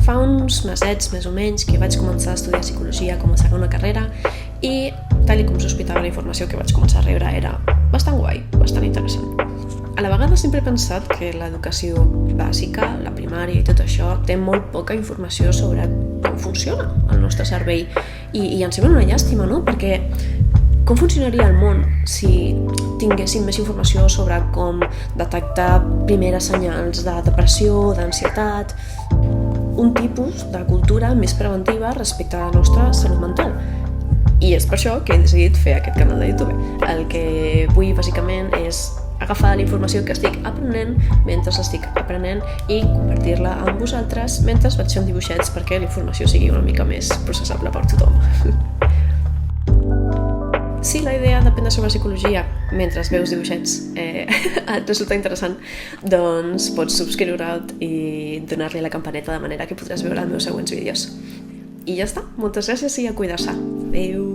fa uns mesets, més o menys, que vaig començar a estudiar psicologia com a segona carrera i, tal com sospitava, la informació que vaig començar a rebre era bastant guai, bastant interessant. A la vegada sempre he pensat que l'educació bàsica, la primària i tot això, té molt poca informació sobre com funciona el nostre cervell i em sembla una llàstima, no? Perquè com funcionaria el món si tinguéssim més informació sobre com detectar primeres senyals de depressió, d'ansietat, un tipus de cultura més preventiva respecte a la nostra salut mental. I és per això que he decidit fer aquest canal de YouTube. El que vull bàsicament és agafar la informació que estic aprenent mentre estic aprenent i compartir-la amb vosaltres mentre vaig fent dibuixets perquè la informació sigui una mica més processable per tothom. Si la idea d'aprendre sobre psicologia mentre veus dibuixets et resulta interessant, doncs pots subscriure't i donar-li a la campaneta de manera que podràs veure els meus següents vídeos. I ja està, moltes gràcies i a cuidar-se. Adéu!